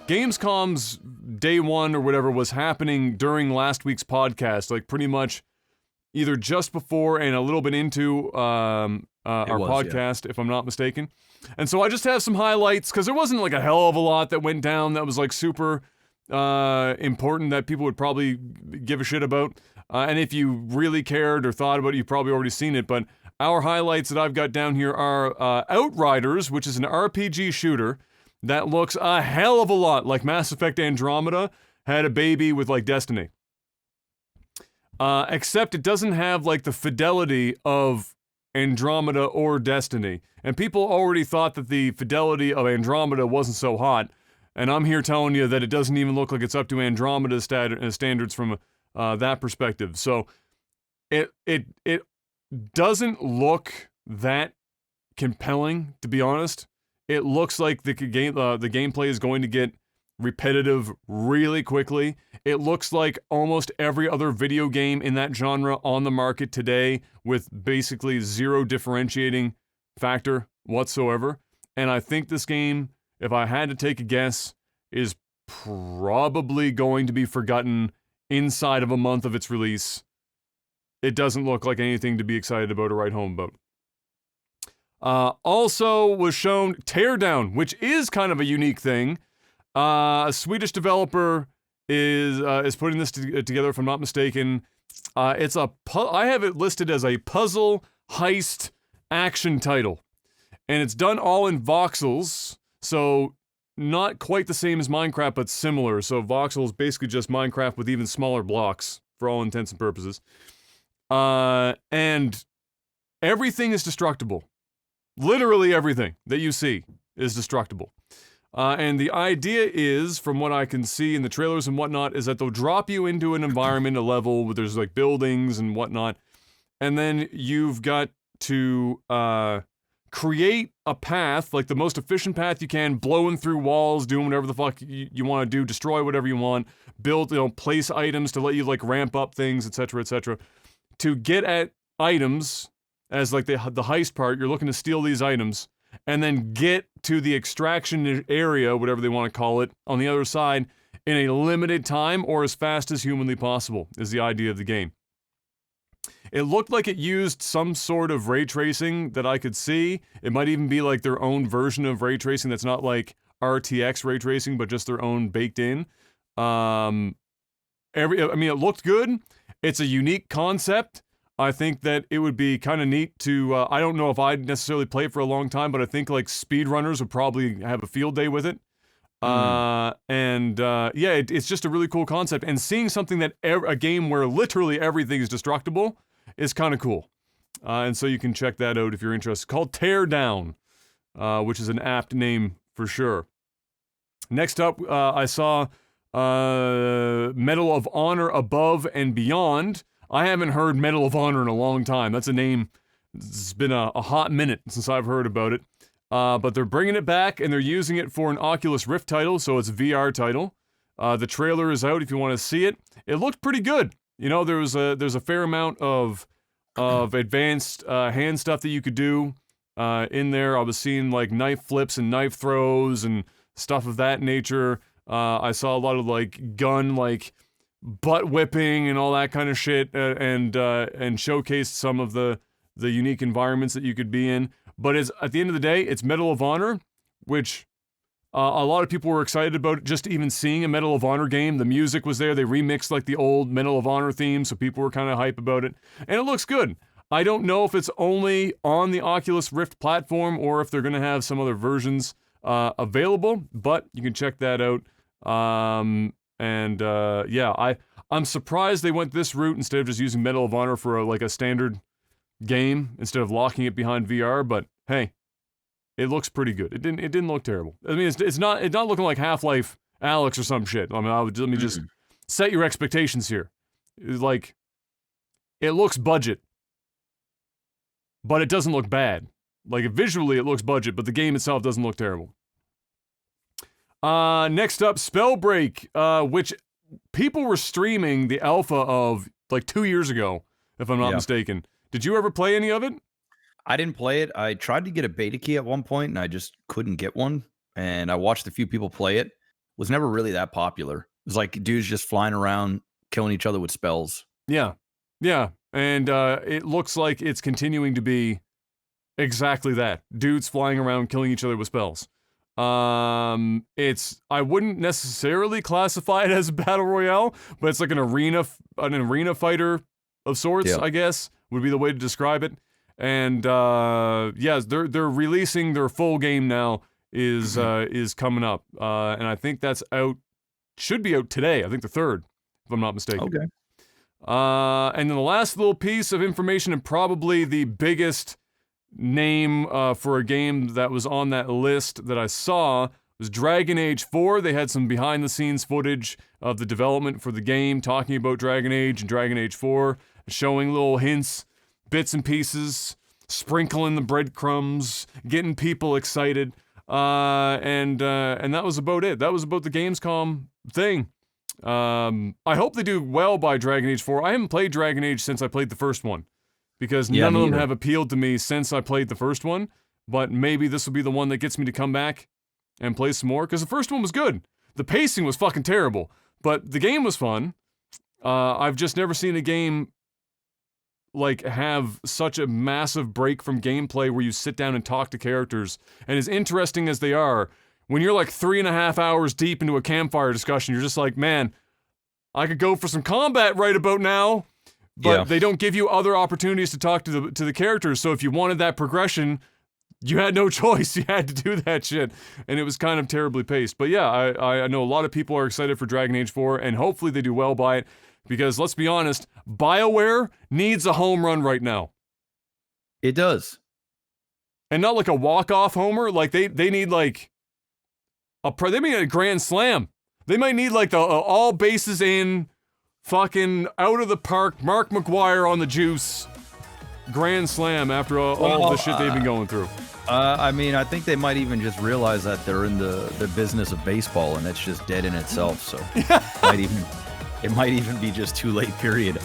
Gamescom's day one or whatever was happening during last week's podcast, like pretty much either just before and a little bit into our podcast, if I'm not mistaken. And so I just have some highlights, because there wasn't like a hell of a lot that went down that was like super important that people would probably give a shit about. And if you really cared or thought about it, you've probably already seen it. But our highlights that I've got down here are Outriders, which is an RPG shooter that looks a hell of a lot like Mass Effect Andromeda had a baby with like Destiny. Except it doesn't have like the fidelity of Andromeda or Destiny. And people already thought that the fidelity of Andromeda wasn't so hot. And I'm here telling you that it doesn't even look like it's up to Andromeda standards from that perspective. So it doesn't look that compelling, to be honest. It looks like the gameplay is going to get repetitive really quickly. It looks like almost every other video game in that genre on the market today, with basically zero differentiating factor whatsoever. And I think this game, if I had to take a guess, is probably going to be forgotten inside of a month of its release. It doesn't look like anything to be excited about or write home about. Also was shown Teardown, which is kind of a unique thing. A Swedish developer is putting this together, if I'm not mistaken. I have it listed as a puzzle heist action title, and it's done all in voxels, so not quite the same as Minecraft, but similar. So voxel is basically just Minecraft with even smaller blocks for all intents and purposes. And everything is destructible. Literally everything that you see is destructible. And the idea is, from what I can see in the trailers and whatnot, is that they'll drop you into an environment, a level where there's like buildings and whatnot, and then you've got to create a path, like the most efficient path you can, blowing through walls, doing whatever the fuck you want to do, destroy whatever you want, build, place items to let you like ramp up things, etc., etc. To get at items, as like the heist part, you're looking to steal these items, and then get to the extraction area, whatever they want to call it, on the other side in a limited time or as fast as humanly possible, is the idea of the game. It looked like it used some sort of ray tracing that I could see. It might even be like their own version of ray tracing that's not like RTX ray tracing, but just their own baked in. It looked good. It's a unique concept. I think that it would be kind of neat to, I don't know if I'd necessarily play it for a long time, but I think like speedrunners would probably have a field day with it. It's just a really cool concept. And seeing something that, a game where literally everything is destructible is kind of cool. And so you can check that out if you're interested. It's called Teardown, which is an apt name for sure. Next up, I saw Medal of Honor Above and Beyond. I haven't heard Medal of Honor in a long time. That's a name, it's been a hot minute since I've heard about it. But they're bringing it back, and they're using it for an Oculus Rift title, so it's a VR title. The trailer is out if you want to see it. It looked pretty good. You know, there's a fair amount of advanced hand stuff that you could do in there. I was seeing like knife flips and knife throws and stuff of that nature. I saw a lot of like gun butt whipping and all that kind of shit, and showcased some of the unique environments that you could be in. But at the end of the day, it's Medal of Honor, which a lot of people were excited about just even seeing a Medal of Honor game. The music was there. They remixed like the old Medal of Honor theme, so people were kind of hype about it. And it looks good. I don't know if it's only on the Oculus Rift platform or if they're going to have some other versions available, but you can check that out. I'm surprised they went this route instead of just using Medal of Honor for a standard game instead of locking it behind VR. But hey, it looks pretty good. It didn't look terrible. I mean, it's not looking like Half-Life Alyx or some shit. I mean, let me just set your expectations here. It looks budget, but it doesn't look bad. Like visually, it looks budget, but the game itself doesn't look terrible. Next up, Spellbreak, which people were streaming the alpha of like 2 years ago, if I'm not mistaken. Did you ever play any of it? I didn't play it. I tried to get a beta key at one point, and I just couldn't get one. And I watched a few people play it. was never really that popular. It was like dudes just flying around killing each other with spells. Yeah. Yeah. And it looks like it's continuing to be exactly that. Dudes flying around killing each other with spells. I wouldn't necessarily classify it as a battle royale, but it's like an arena fighter of sorts, Yeah. I guess, would be the way to describe it. And yes, they're releasing their full game now is coming up. And I think that's out, should be out today. I think the 3rd, if I'm not mistaken. Okay. And then the last little piece of information, and probably the biggest name for a game that was on that list that I saw, was Dragon Age 4. They had some behind-the-scenes footage of the development for the game, talking about Dragon Age and Dragon Age 4, showing little hints, bits and pieces, sprinkling the breadcrumbs, getting people excited, and that was about it. That was about the Gamescom thing. I hope they do well by Dragon Age 4. I haven't played Dragon Age since I played the first one, because none of them have appealed to me since I played the first one, but maybe this will be the one that gets me to come back and play some more, because the first one was good. The pacing was fucking terrible, but the game was fun. I've just never seen a game like have such a massive break from gameplay where you sit down and talk to characters, and as interesting as they are, when you're like 3.5 hours deep into a campfire discussion, you're just like, man, I could go for some combat right about now, but they don't give you other opportunities to talk to the characters. So if you wanted that progression, you had no choice. You had to do that shit, and it was kind of terribly paced. But yeah, I know a lot of people are excited for Dragon Age 4, and hopefully they do well by it, because let's be honest, BioWare needs a home run right now. It does. And not like a walk-off homer. Like they need like they may need a grand slam. They might need like the all bases in, fucking out of the park, Mark McGuire on the juice, grand slam after all the shit they've been going through. I mean, I think they might even just realize that they're in the business of baseball, and it's just dead in itself. So it might even be just too late. Period.